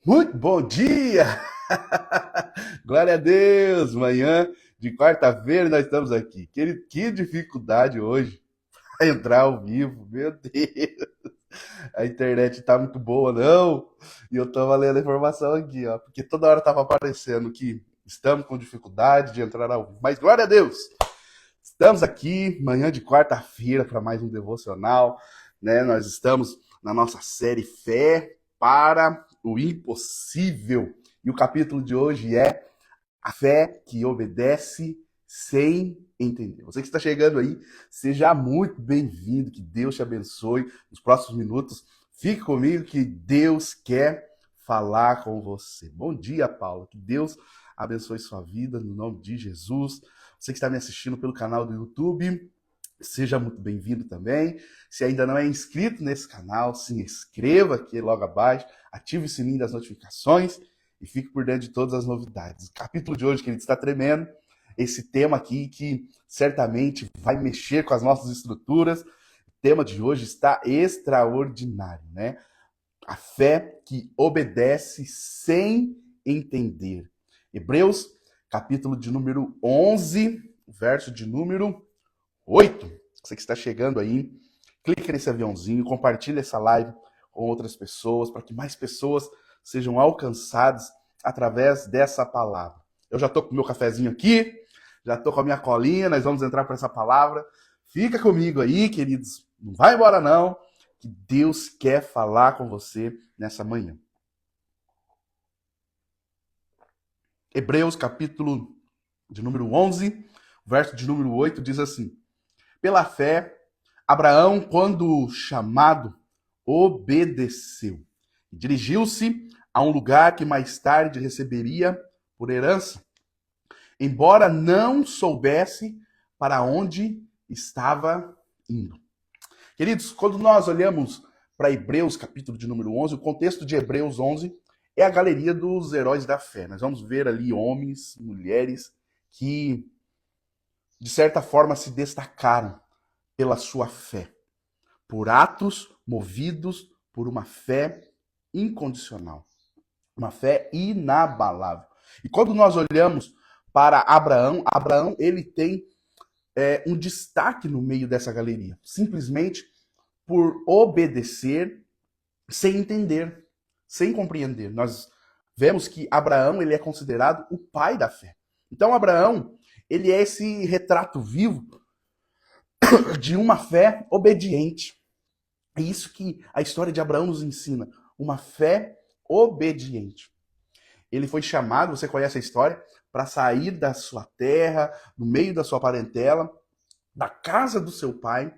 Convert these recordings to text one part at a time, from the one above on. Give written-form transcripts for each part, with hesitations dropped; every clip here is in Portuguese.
Muito bom dia! Glória a Deus! Manhã de quarta-feira nós estamos aqui. Que dificuldade hoje para entrar ao vivo, meu Deus! A internet tá muito boa, não? E eu tava lendo a informação aqui, ó, porque toda hora tava aparecendo que estamos com dificuldade de entrar ao vivo. Mas glória a Deus! Estamos aqui, manhã de quarta-feira, para mais um devocional, né? Nós estamos na nossa série Fé para o Impossível. E o capítulo de hoje é a fé que obedece sem entender. Você que está chegando aí, seja muito bem-vindo, que Deus te abençoe. Nos próximos minutos, fique comigo que Deus quer falar com você. Bom dia, Paulo. Que Deus abençoe sua vida, no nome de Jesus. Você que está me assistindo pelo canal do YouTube, seja muito bem-vindo também. Se ainda não é inscrito nesse canal, se inscreva aqui logo abaixo, ative o sininho das notificações e fique por dentro de todas as novidades. O capítulo de hoje, querido, está tremendo. Esse tema aqui que certamente vai mexer com as nossas estruturas. O tema de hoje está extraordinário, né? A fé que obedece sem entender. Hebreus, capítulo de número 11, verso de número 8. Você que está chegando aí, clique nesse aviãozinho, compartilhe essa live com outras pessoas, para que mais pessoas sejam alcançadas através dessa palavra. Eu já estou com o meu cafezinho aqui, já estou com a minha colinha, nós vamos entrar para essa palavra. Fica comigo aí, queridos, não vai embora não, que Deus quer falar com você nessa manhã. Hebreus, capítulo de número 11, verso de número 8, diz assim: pela fé, Abraão, quando chamado, obedeceu. E dirigiu-se a um lugar que mais tarde receberia por herança, embora não soubesse para onde estava indo. Queridos, quando nós olhamos para Hebreus, capítulo de número 11, o contexto de Hebreus 11 é a galeria dos heróis da fé. Nós vamos ver ali homens, mulheres que, de certa forma, se destacaram pela sua fé, por atos movidos por uma fé incondicional, uma fé inabalável. E quando nós olhamos para Abraão ele tem um destaque no meio dessa galeria, simplesmente por obedecer sem entender, sem compreender. Nós vemos que Abraão ele é considerado o pai da fé. Então Abraão ele é esse retrato vivo de uma fé obediente. É isso que a história de Abraão nos ensina, uma fé obediente. Ele foi chamado, você conhece a história, para sair da sua terra, do meio da sua parentela, da casa do seu pai,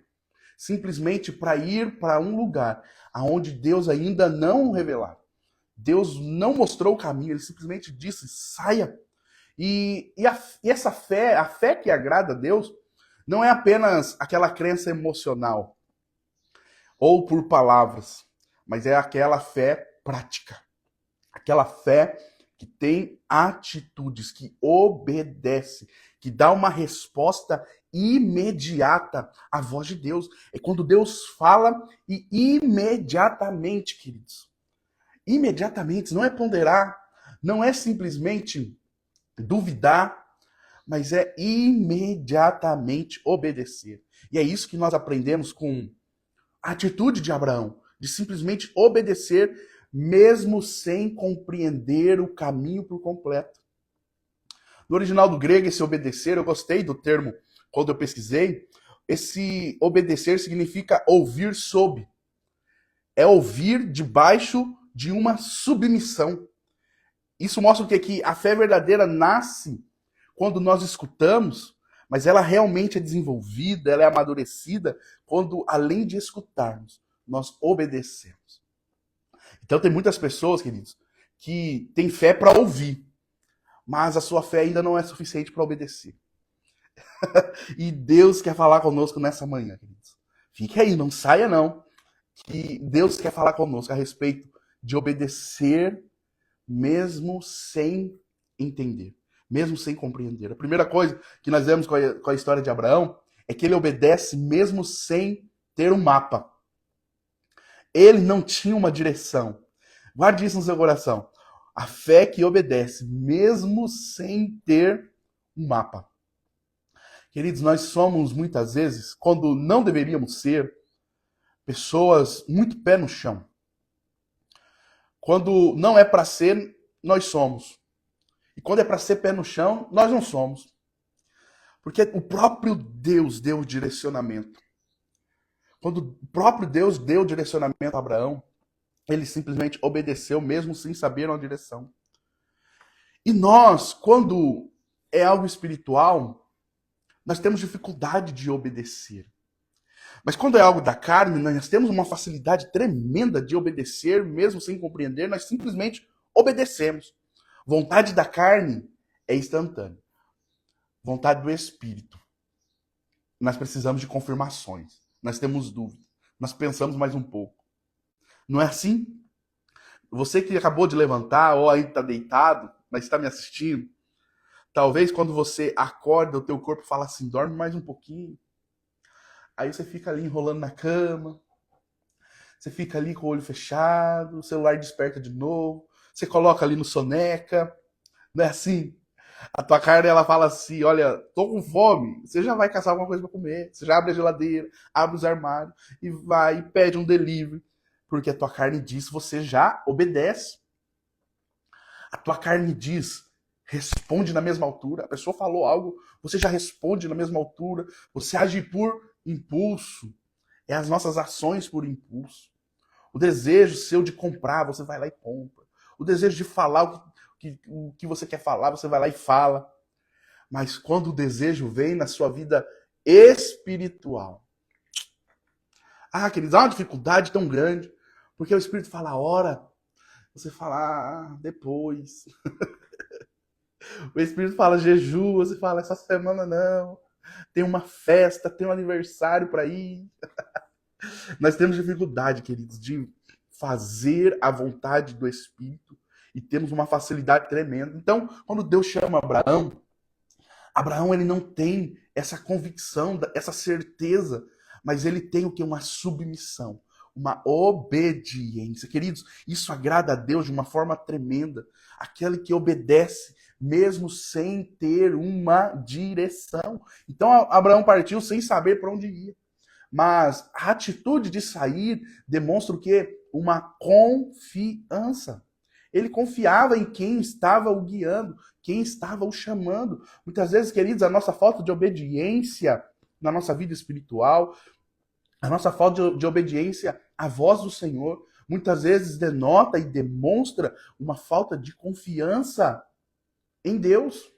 simplesmente para ir para um lugar aonde Deus ainda não revelar. Deus não mostrou o caminho, ele simplesmente disse, saia. E essa fé, a fé que agrada a Deus, não é apenas aquela crença emocional ou por palavras, mas é aquela fé prática. Aquela fé que tem atitudes, que obedece, que dá uma resposta imediata à voz de Deus. É quando Deus fala e imediatamente, queridos. Imediatamente, não é ponderar, não é simplesmente duvidar, mas é imediatamente obedecer. E é isso que nós aprendemos com a atitude de Abraão, de simplesmente obedecer, mesmo sem compreender o caminho por completo. No original do grego, esse obedecer, eu gostei do termo quando eu pesquisei. Esse obedecer significa ouvir sob. É ouvir debaixo de uma submissão. Isso mostra o quê? Que a fé verdadeira nasce quando nós escutamos, mas ela realmente é desenvolvida, ela é amadurecida quando, além de escutarmos, nós obedecemos. Então tem muitas pessoas, queridos, que têm fé para ouvir, mas a sua fé ainda não é suficiente para obedecer. E Deus quer falar conosco nessa manhã, queridos. Fique aí, não saia não, que Deus quer falar conosco a respeito de obedecer mesmo sem entender, mesmo sem compreender. A primeira coisa que nós vemos com a história de Abraão é que ele obedece mesmo sem ter um mapa. Ele não tinha uma direção. Guarde isso no seu coração. A fé que obedece, mesmo sem ter um mapa. Queridos, nós somos muitas vezes, quando não deveríamos ser, pessoas muito pé no chão. Quando não é para ser, nós somos. E quando é para ser pé no chão, nós não somos. Porque o próprio Deus deu o direcionamento. Quando o próprio Deus deu o direcionamento a Abraão, ele simplesmente obedeceu, mesmo sem saber uma direção. E nós, quando é algo espiritual, nós temos dificuldade de obedecer. Mas quando é algo da carne, nós temos uma facilidade tremenda de obedecer, mesmo sem compreender, nós simplesmente obedecemos. Vontade da carne é instantânea. Vontade do Espírito. Nós precisamos de confirmações. Nós temos dúvidas. Nós pensamos mais um pouco. Não é assim? Você que acabou de levantar ou ainda está deitado, mas está me assistindo, talvez quando você acorda, o teu corpo fala assim, dorme mais um pouquinho. Aí você fica ali enrolando na cama, você fica ali com o olho fechado, o celular desperta de novo, você coloca ali no soneca, não é assim? A tua carne, ela fala assim, olha, tô com fome, você já vai caçar alguma coisa para comer, você já abre a geladeira, abre os armários e vai e pede um delivery, porque a tua carne diz, você já obedece. A tua carne diz, responde na mesma altura. A pessoa falou algo, você já responde na mesma altura. Você age por impulso. É as nossas ações por impulso. O desejo seu de comprar, você vai lá e compra. O desejo de falar o que você quer falar, você vai lá e fala. Mas quando o desejo vem na sua vida espiritual, queridos, há uma dificuldade tão grande, porque o Espírito fala, ora, você fala, depois. O Espírito fala, jejua, você fala, essa semana não. Tem uma festa, tem um aniversário para ir. Nós temos dificuldade, queridos, de fazer a vontade do Espírito e temos uma facilidade tremenda. Então, quando Deus chama Abraão ele não tem essa convicção, essa certeza, mas ele tem o que? Uma submissão, uma obediência. Queridos, isso agrada a Deus de uma forma tremenda. Aquele que obedece, mesmo sem ter uma direção. Então, Abraão partiu sem saber para onde ia. Mas a atitude de sair demonstra o quê? Uma confiança. Ele confiava em quem estava o guiando, quem estava o chamando. Muitas vezes, queridos, a nossa falta de obediência na nossa vida espiritual, a nossa falta de obediência à voz do Senhor, muitas vezes denota e demonstra uma falta de confiança em Deus.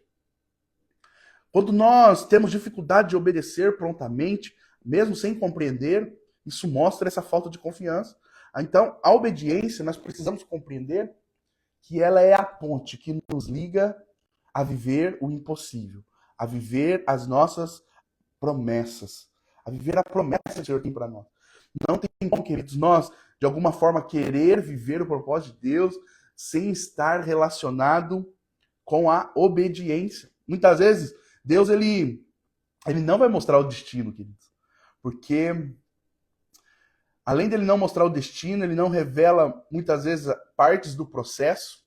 Quando nós temos dificuldade de obedecer prontamente, mesmo sem compreender, isso mostra essa falta de confiança. Então, a obediência, nós precisamos compreender que ela é a ponte que nos liga a viver o impossível, a viver as nossas promessas, a viver a promessa que o Senhor tem para nós. Não tem como, queridos, nós, de alguma forma, querer viver o propósito de Deus sem estar relacionado com a obediência. Muitas vezes, Deus, ele não vai mostrar o destino, queridos. Porque, além dele não mostrar o destino, ele não revela, muitas vezes, partes do processo,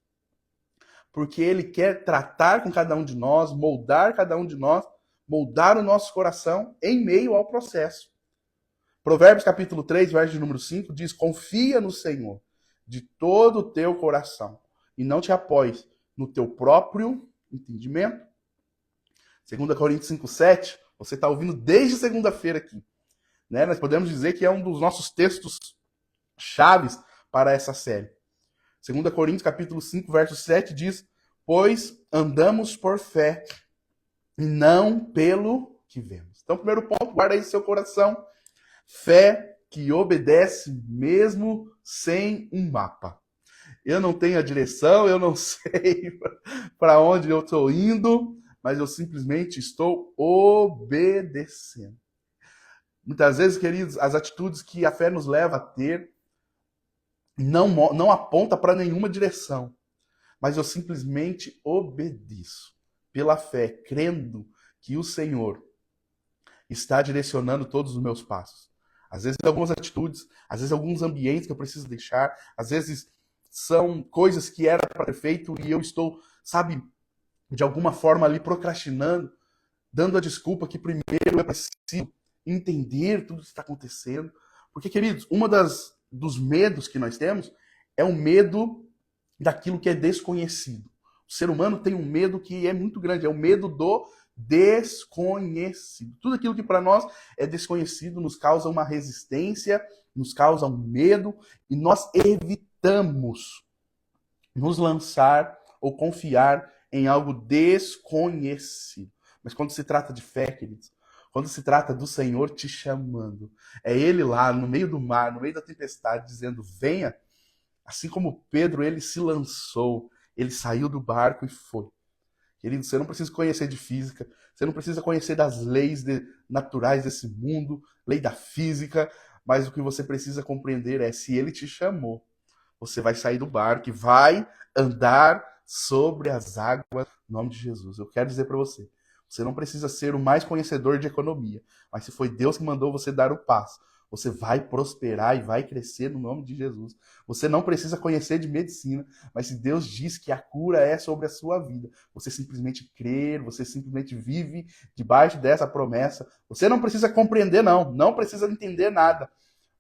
porque ele quer tratar com cada um de nós, moldar cada um de nós, moldar o nosso coração em meio ao processo. Provérbios capítulo 3, verso de número 5, diz, confia no Senhor de todo o teu coração e não te apoies no teu próprio entendimento. 2 Coríntios 5, 7, você está ouvindo desde segunda-feira aqui. Né? Nós podemos dizer que é um dos nossos textos chaves para essa série. 2 Coríntios capítulo 5, verso 7 diz, pois andamos por fé e não pelo que vemos. Então, primeiro ponto, guarda aí no seu coração, fé que obedece mesmo sem um mapa. Eu não tenho a direção, eu não sei para onde eu estou indo, mas eu simplesmente estou obedecendo. Muitas vezes, queridos, as atitudes que a fé nos leva a ter não aponta para nenhuma direção, mas eu simplesmente obedeço pela fé, crendo que o Senhor está direcionando todos os meus passos. Às vezes algumas atitudes, às vezes alguns ambientes que eu preciso deixar, às vezes são coisas que era para ter feito e eu estou, sabe, de alguma forma ali procrastinando, dando a desculpa que primeiro é preciso entender tudo que está acontecendo. Porque, queridos, dos medos que nós temos é o medo daquilo que é desconhecido. O ser humano tem um medo que é muito grande, é o medo do desconhecido. Tudo aquilo que para nós é desconhecido nos causa uma resistência, nos causa um medo, e nós evitamos nos lançar ou confiar em algo desconhecido. Mas quando se trata de fé, queridos, quando se trata do Senhor te chamando, é Ele lá no meio do mar, no meio da tempestade, dizendo: venha. Assim como Pedro, ele se lançou, ele saiu do barco e foi. Querido, você não precisa conhecer de física, você não precisa conhecer das naturais desse mundo, lei da física, mas o que você precisa compreender é: se ele te chamou, você vai sair do barco e vai andar sobre as águas no nome de Jesus. Eu quero dizer para você, você não precisa ser o mais conhecedor de economia, mas se foi Deus que mandou você dar o passo, você vai prosperar e vai crescer no nome de Jesus. Você não precisa conhecer de medicina, mas se Deus diz que a cura é sobre a sua vida, você simplesmente crer, você simplesmente vive debaixo dessa promessa. Você não precisa compreender, não precisa entender nada,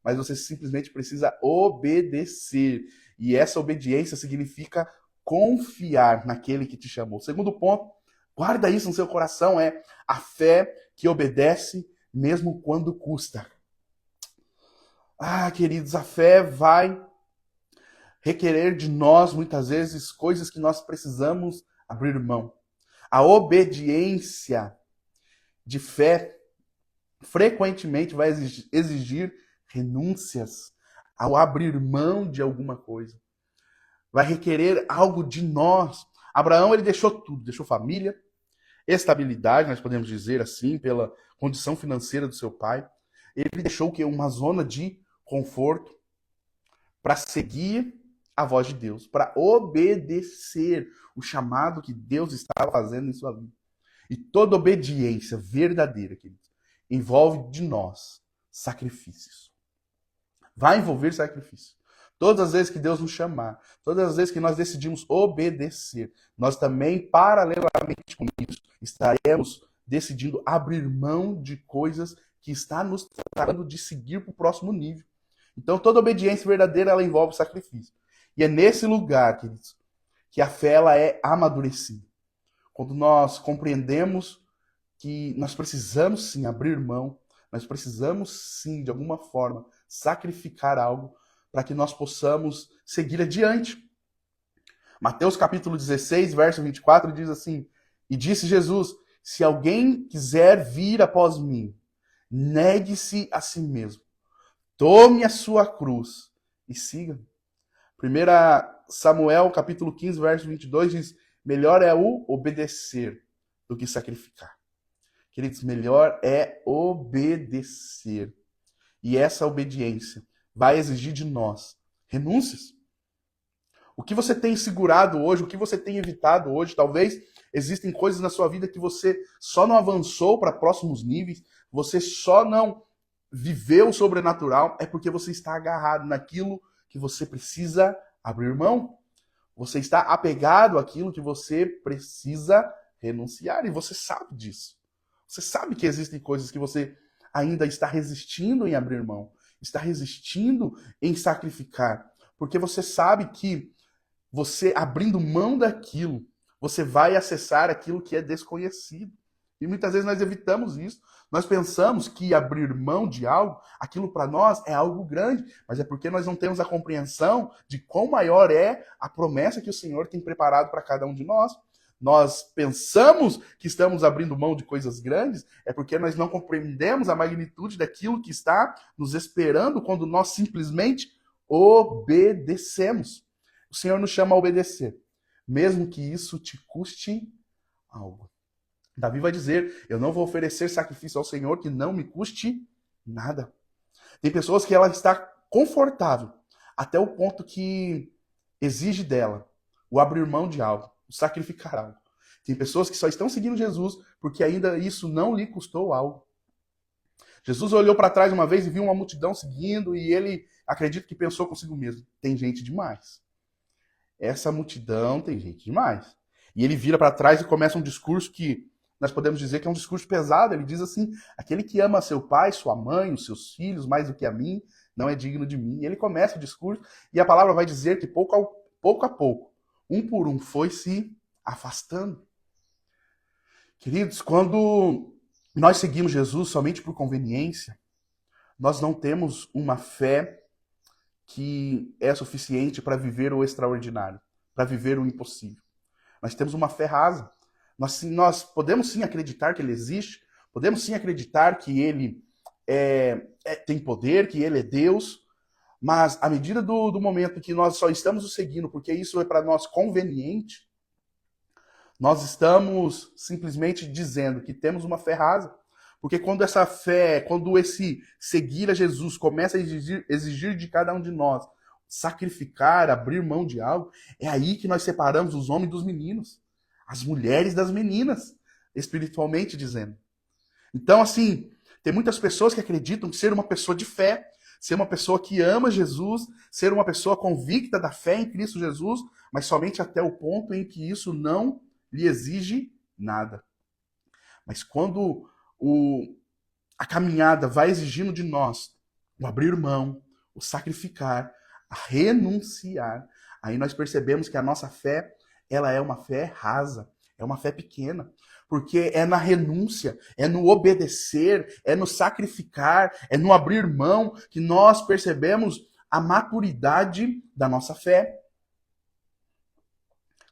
mas você simplesmente precisa obedecer. E essa obediência significa confiar naquele que te chamou. Segundo ponto, guarda isso no seu coração, é a fé que obedece mesmo quando custa. Queridos, a fé vai requerer de nós, muitas vezes, coisas que nós precisamos abrir mão. A obediência de fé frequentemente vai exigir renúncias ao abrir mão de alguma coisa. Vai requerer algo de nós. Abraão, ele deixou tudo, deixou família, estabilidade, nós podemos dizer assim, pela condição financeira do seu pai. Ele deixou o quê? Uma zona de conforto para seguir a voz de Deus, para obedecer o chamado que Deus estava fazendo em sua vida. E toda obediência verdadeira, queridos, envolve de nós sacrifícios. Vai envolver sacrifício. Todas as vezes que Deus nos chamar, todas as vezes que nós decidimos obedecer, nós também, paralelamente com isso, estaremos decidindo abrir mão de coisas que está nos tratando de seguir para o próximo nível. Então, toda obediência verdadeira, ela envolve sacrifício. E é nesse lugar, queridos, que a fé ela é amadurecida. Quando nós compreendemos que nós precisamos sim abrir mão, nós precisamos sim, de alguma forma, sacrificar algo para que nós possamos seguir adiante. Mateus capítulo 16, verso 24, diz assim: e disse Jesus: se alguém quiser vir após mim, negue-se a si mesmo, tome a sua cruz e siga-me. 1 Samuel capítulo 15, verso 22 diz: melhor é o obedecer do que sacrificar. Queridos, melhor é obedecer. E essa obediência vai exigir de nós renúncias. O que você tem segurado hoje, o que você tem evitado hoje, talvez existem coisas na sua vida que você só não avançou para próximos níveis, você só não viveu o sobrenatural, é porque você está agarrado naquilo que você precisa abrir mão. Você está apegado àquilo que você precisa renunciar, e você sabe disso. Você sabe que existem coisas que você ainda está resistindo em abrir mão, está resistindo em sacrificar, porque você sabe que você abrindo mão daquilo, você vai acessar aquilo que é desconhecido. E muitas vezes nós evitamos isso. Nós pensamos que abrir mão de algo, aquilo para nós é algo grande, mas é porque nós não temos a compreensão de quão maior é a promessa que o Senhor tem preparado para cada um de nós. Nós pensamos que estamos abrindo mão de coisas grandes, é porque nós não compreendemos a magnitude daquilo que está nos esperando quando nós simplesmente obedecemos. O Senhor nos chama a obedecer, mesmo que isso te custe algo. Davi vai dizer: eu não vou oferecer sacrifício ao Senhor que não me custe nada. Tem pessoas que ela está confortável até o ponto que exige dela o abrir mão de algo, o sacrificar algo. Tem pessoas que só estão seguindo Jesus porque ainda isso não lhe custou algo. Jesus olhou para trás uma vez e viu uma multidão seguindo e ele, acredito que pensou consigo mesmo: tem gente demais. essa multidão tem gente demais. E ele vira para trás e começa um discurso que nós podemos dizer que é um discurso pesado. Ele diz assim: aquele que ama seu pai, sua mãe, os seus filhos mais do que a mim, não é digno de mim. E ele começa o discurso e a palavra vai dizer que pouco a pouco, um por um, foi se afastando. Queridos, quando nós seguimos Jesus somente por conveniência, nós não temos uma fé que é suficiente para viver o extraordinário, para viver o impossível. Nós temos uma fé rasa. Nós podemos sim acreditar que ele existe, podemos sim acreditar que ele tem poder, que ele é Deus, mas à medida do momento em que nós só estamos o seguindo porque isso é para nós conveniente, nós estamos simplesmente dizendo que temos uma fé rasa. Porque quando essa fé, quando esse seguir a Jesus começa a exigir de cada um de nós sacrificar, abrir mão de algo, é aí que nós separamos os homens dos meninos, as mulheres das meninas, espiritualmente dizendo. Então, assim, tem muitas pessoas que acreditam que ser uma pessoa de fé, ser uma pessoa que ama Jesus, ser uma pessoa convicta da fé em Cristo Jesus, mas somente até o ponto em que isso não lhe exige nada. Mas quando a caminhada vai exigindo de nós o abrir mão, o sacrificar, a renunciar, aí nós percebemos que a nossa fé, ela é uma fé rasa, é uma fé pequena, porque é na renúncia, é no obedecer, é no sacrificar, é no abrir mão que nós percebemos a maturidade da nossa fé.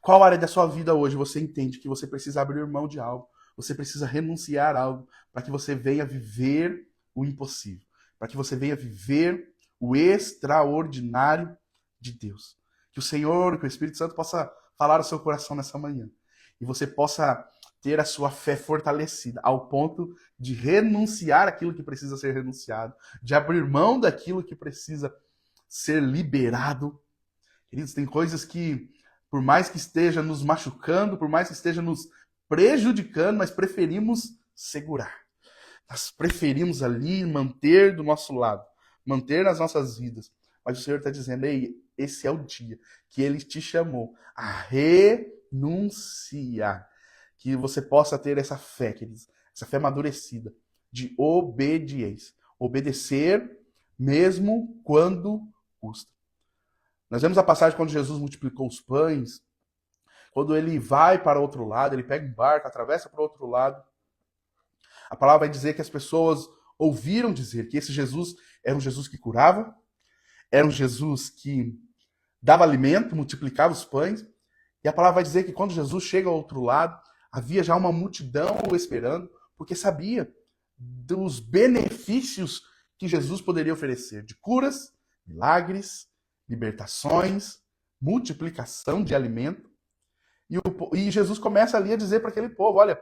Qual área da sua vida hoje você entende que você precisa abrir mão de algo? Você precisa renunciar a algo para que você venha viver o impossível, para que você venha viver o extraordinário de Deus. Que o Senhor, que o Espírito Santo possa falar ao seu coração nessa manhã e você possa ter a sua fé fortalecida ao ponto de renunciar aquilo que precisa ser renunciado, de abrir mão daquilo que precisa ser liberado. Queridos, tem coisas que, por mais que esteja nos machucando, por mais que esteja nos prejudicando, nós preferimos segurar. Nós preferimos ali manter do nosso lado, manter nas nossas vidas. Mas o Senhor está dizendo: ei, esse é o dia que Ele te chamou a renunciar. Que você possa ter essa fé, queridos, essa fé amadurecida, de obediência. Obedecer mesmo quando custa. Nós vemos a passagem quando Jesus multiplicou os pães, quando ele vai para o outro lado, ele pega um barco, atravessa para o outro lado. A palavra vai dizer que as pessoas ouviram dizer que esse Jesus era um Jesus que curava, era um Jesus que dava alimento, multiplicava os pães. E a palavra vai dizer que quando Jesus chega ao outro lado, havia já uma multidão o esperando, porque sabia dos benefícios que Jesus poderia oferecer, de curas, milagres, libertações, multiplicação de alimento. E Jesus começa ali a dizer para aquele povo: olha,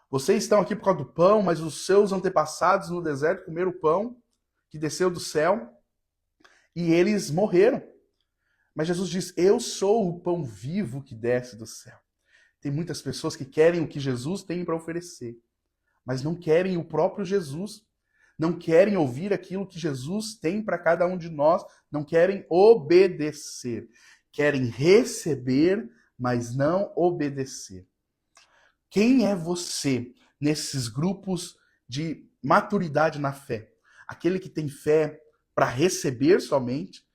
vocês estão aqui por causa do pão, mas os seus antepassados no deserto comeram o pão que desceu do céu e eles morreram. Mas Jesus diz: eu sou o pão vivo que desce do céu. Tem muitas pessoas que querem o que Jesus tem para oferecer, mas não querem o próprio Jesus. Não querem ouvir aquilo que Jesus tem para cada um de nós. Não querem obedecer. Querem receber, mas não obedecer. Quem é você nesses grupos de maturidade na fé? Aquele que tem fé para receber somente,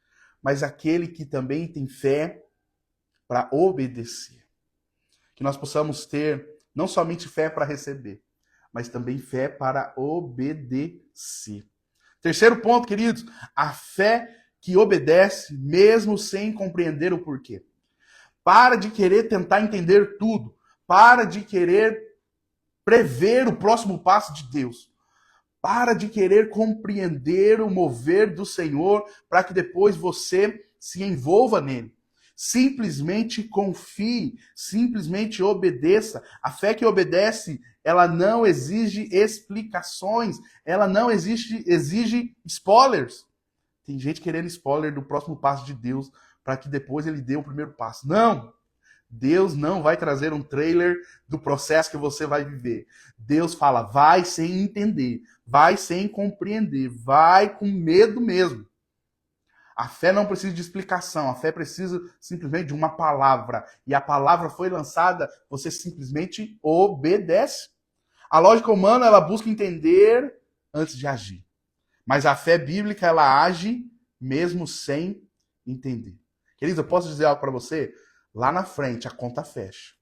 mas aquele que também tem fé para obedecer. Que nós possamos ter não somente fé para receber, mas também fé para obedecer. Terceiro ponto, queridos, a fé que obedece mesmo sem compreender o porquê. Para de querer tentar entender tudo. Para de querer prever o próximo passo de Deus. Para de querer compreender o mover do Senhor para que depois você se envolva nele. Simplesmente confie, simplesmente obedeça. A fé que obedece, ela não exige explicações, ela não exige spoilers. Tem gente querendo spoiler do próximo passo de Deus para que depois ele dê o primeiro passo. Não! Deus não vai trazer um trailer do processo que você vai viver. Deus fala: vai sem entender, vai sem compreender, vai com medo mesmo. A fé não precisa de explicação, a fé precisa simplesmente de uma palavra. E a palavra foi lançada, você simplesmente obedece. A lógica humana, ela busca entender antes de agir. Mas a fé bíblica, ela age mesmo sem entender. Queridos, eu posso dizer algo para você? Lá na frente, a conta fecha.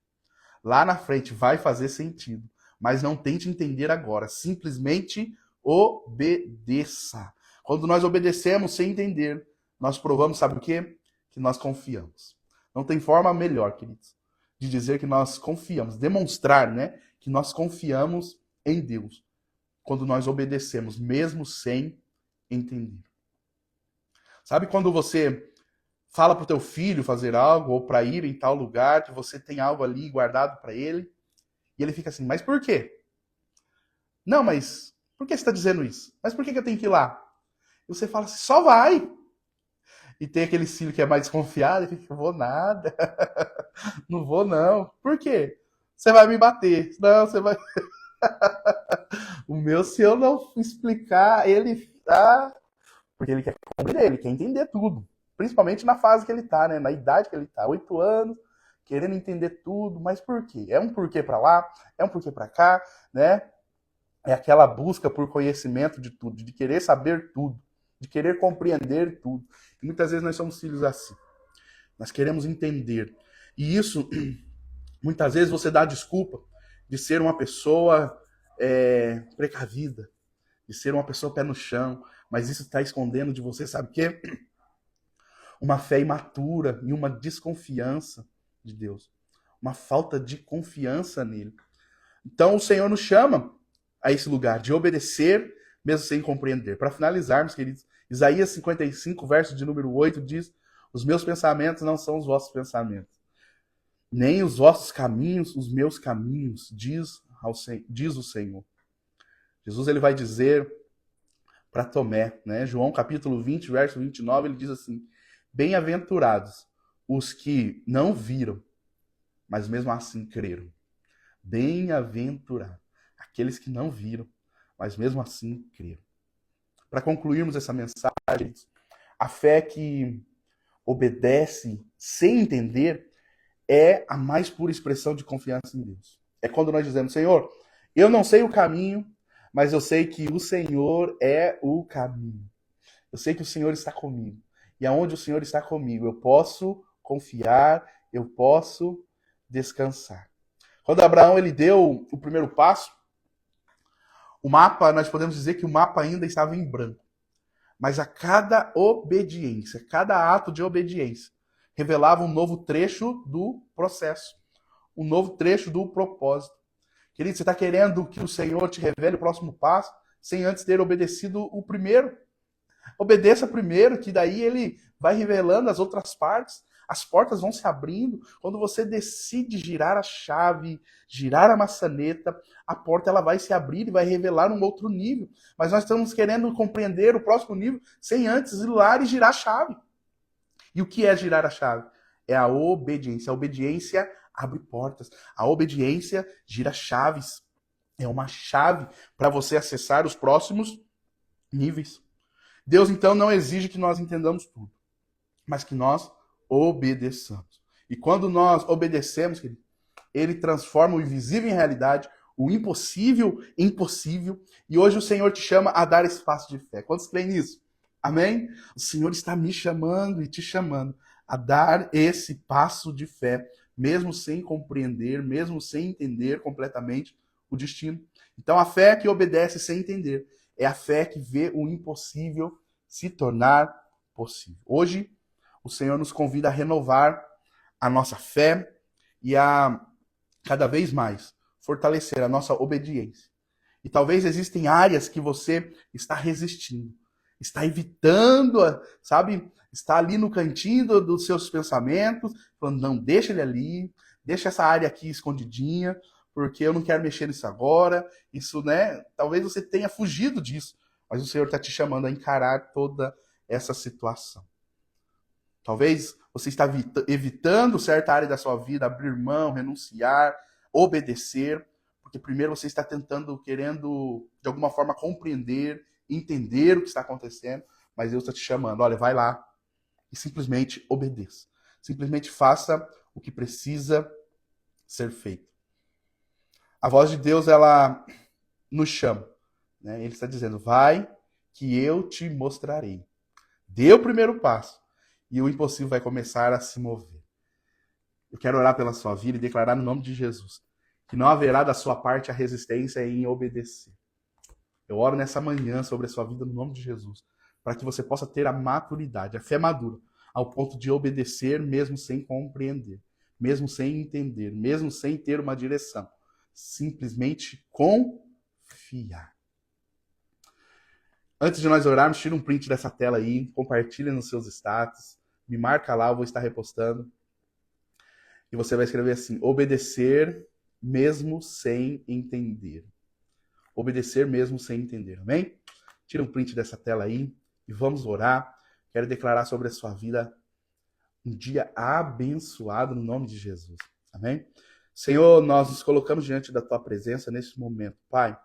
Lá na frente vai fazer sentido. Mas não tente entender agora. Simplesmente obedeça. Quando nós obedecemos sem entender, nós provamos, sabe o quê? Que nós confiamos. Não tem forma melhor, queridos, de dizer que nós confiamos, demonstrar, né, que nós confiamos em Deus, quando nós obedecemos, mesmo sem entender. Sabe quando você fala para o teu filho fazer algo, ou para ir em tal lugar, que você tem algo ali guardado para ele, e ele fica assim, mas por quê? Não, mas por que você está dizendo isso? Mas por que eu tenho que ir lá? E você fala assim, só vai! E tem aquele filho que é mais desconfiado, e fica, vou nada, não vou não. Por quê? Você vai me bater. Não, você vai... O meu, se eu não explicar, ele tá... Porque ele quer compreender, ele quer entender tudo. Principalmente na fase que ele tá, né? Na idade que ele tá, 8 anos, querendo entender tudo. Mas por quê? É um porquê pra lá, é um porquê pra cá, né? É aquela busca por conhecimento de tudo, de querer saber tudo, de querer compreender tudo. E muitas vezes nós somos filhos assim. Nós queremos entender. E isso, muitas vezes, você dá desculpa de ser uma pessoa precavida, de ser uma pessoa pé no chão, mas isso está escondendo de você, sabe o quê? Uma fé imatura e uma desconfiança de Deus. Uma falta de confiança nele. Então o Senhor nos chama a esse lugar de obedecer, mesmo sem compreender. Para finalizarmos, queridos, Isaías 55, verso de número 8, diz: os meus pensamentos não são os vossos pensamentos, nem os vossos caminhos, os meus caminhos, diz o Senhor. Jesus ele vai dizer para Tomé, né? João capítulo 20, verso 29, ele diz assim: bem-aventurados os que não viram, mas mesmo assim creram. Bem-aventurados aqueles que não viram, mas mesmo assim creram. Para concluirmos essa mensagem, a fé que obedece sem entender é a mais pura expressão de confiança em Deus. É quando nós dizemos, Senhor, eu não sei o caminho, mas eu sei que o Senhor é o caminho. Eu sei que o Senhor está comigo. E aonde o Senhor está comigo, eu posso confiar, eu posso descansar. Quando Abraão ele deu o primeiro passo, o mapa, nós podemos dizer que o mapa ainda estava em branco. Mas a cada obediência, cada ato de obediência, revelava um novo trecho do processo, um novo trecho do propósito. Querido, você está querendo que o Senhor te revele o próximo passo sem antes ter obedecido o primeiro? Obedeça primeiro, que daí ele vai revelando as outras partes. As portas vão se abrindo. Quando você decide girar a chave, girar a maçaneta, a porta ela vai se abrir e vai revelar um outro nível. Mas nós estamos querendo compreender o próximo nível sem antes ir lá e girar a chave. E o que é girar a chave? É a obediência. A obediência abre portas. A obediência gira chaves. É uma chave para você acessar os próximos níveis. Deus, então, não exige que nós entendamos tudo, mas que nós obedeçamos. E quando nós obedecemos, querido, ele transforma o invisível em realidade, o impossível em possível. E hoje o Senhor te chama a dar esse passo de fé. Quantos creem nisso? Amém? O Senhor está me chamando e te chamando a dar esse passo de fé, mesmo sem compreender, mesmo sem entender completamente o destino. Então a fé que obedece sem entender é a fé que vê o impossível se tornar possível. Hoje, o Senhor nos convida a renovar a nossa fé e a, cada vez mais, fortalecer a nossa obediência. E talvez existem áreas que você está resistindo, está evitando, sabe? Está ali no cantinho dos seus pensamentos, falando, não, deixa ele ali, deixa essa área aqui escondidinha, porque eu não quero mexer nisso agora. Isso, né? Talvez você tenha fugido disso, mas o Senhor está te chamando a encarar toda essa situação. Talvez você está evitando certa área da sua vida, abrir mão, renunciar, obedecer, porque primeiro você está querendo, de alguma forma, compreender, entender o que está acontecendo, mas Deus está te chamando. Olha, vai lá, e simplesmente obedeça. Simplesmente faça o que precisa ser feito. A voz de Deus, ela nos chama, né? Ele está dizendo, vai que eu te mostrarei. Dê o primeiro passo e o impossível vai começar a se mover. Eu quero orar pela sua vida e declarar no nome de Jesus que não haverá da sua parte a resistência em obedecer. Eu oro nessa manhã sobre a sua vida no nome de Jesus, para que você possa ter a maturidade, a fé madura, ao ponto de obedecer mesmo sem compreender, mesmo sem entender, mesmo sem ter uma direção. Simplesmente confiar. Antes de nós orarmos, tira um print dessa tela aí, compartilha nos seus status, me marca lá, eu vou estar repostando. E você vai escrever assim, obedecer mesmo sem entender. Obedecer mesmo sem entender, amém? Tira um print dessa tela aí e vamos orar. Quero declarar sobre a sua vida um dia abençoado no nome de Jesus, amém? Senhor, nós nos colocamos diante da tua presença neste momento, Pai,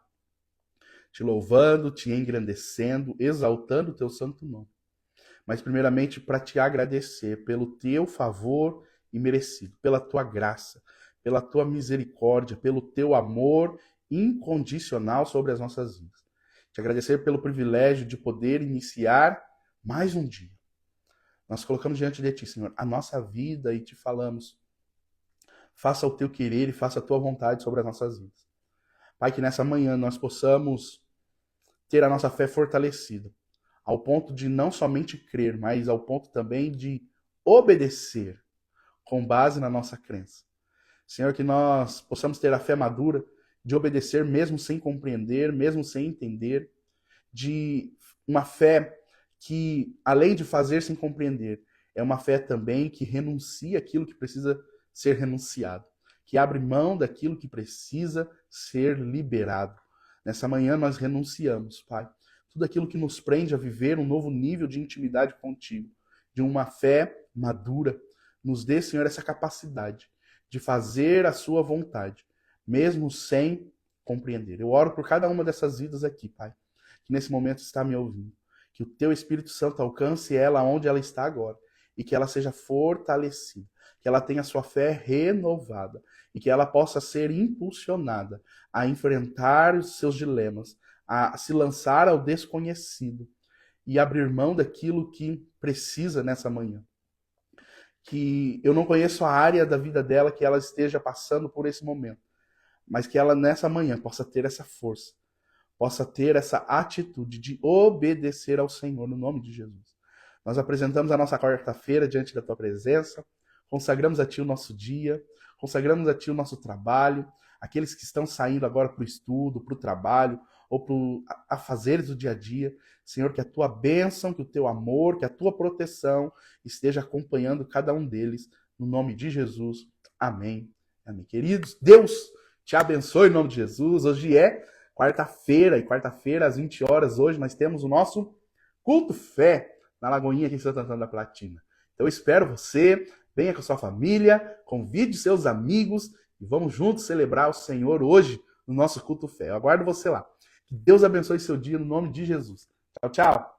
te louvando, te engrandecendo, exaltando o teu santo nome. Mas primeiramente para te agradecer pelo teu favor imerecido, pela tua graça, pela tua misericórdia, pelo teu amor incondicional sobre as nossas vidas. Te agradecer pelo privilégio de poder iniciar mais um dia. Nós colocamos diante de ti, Senhor, a nossa vida e te falamos, faça o teu querer e faça a tua vontade sobre as nossas vidas. Pai, que nessa manhã nós possamos ter a nossa fé fortalecida, ao ponto de não somente crer, mas ao ponto também de obedecer com base na nossa crença. Senhor, que nós possamos ter a fé madura de obedecer mesmo sem compreender, mesmo sem entender, de uma fé que, além de fazer sem compreender, é uma fé também que renuncia aquilo que precisa ser renunciado, que abre mão daquilo que precisa ser liberado. Nessa manhã nós renunciamos, Pai, tudo aquilo que nos prende a viver um novo nível de intimidade contigo, de uma fé madura. Nos dê, Senhor, essa capacidade de fazer a sua vontade, mesmo sem compreender. Eu oro por cada uma dessas vidas aqui, Pai, que nesse momento está me ouvindo. Que o teu Espírito Santo alcance ela onde ela está agora e que ela seja fortalecida, que ela tenha sua fé renovada e que ela possa ser impulsionada a enfrentar os seus dilemas, a se lançar ao desconhecido e abrir mão daquilo que precisa nessa manhã. Que eu não conheço a área da vida dela que ela esteja passando por esse momento, mas que ela nessa manhã possa ter essa força, possa ter essa atitude de obedecer ao Senhor no nome de Jesus. Nós apresentamos a nossa quarta-feira diante da tua presença, consagramos a ti o nosso dia, consagramos a ti o nosso trabalho, aqueles que estão saindo agora para o estudo, para o trabalho, ou para afazeres do dia a dia. Senhor, que a tua bênção, que o teu amor, que a tua proteção esteja acompanhando cada um deles, no nome de Jesus. Amém. Amém. Queridos, Deus te abençoe em nome de Jesus. Hoje é quarta-feira, e quarta-feira às 20 horas, hoje nós temos o nosso culto fé na Lagoinha aqui em Santo Antônio da Platina. Então eu espero você, venha com a sua família, convide seus amigos e vamos juntos celebrar o Senhor hoje no nosso culto fé. Eu aguardo você lá. Que Deus abençoe seu dia no nome de Jesus. Tchau, tchau.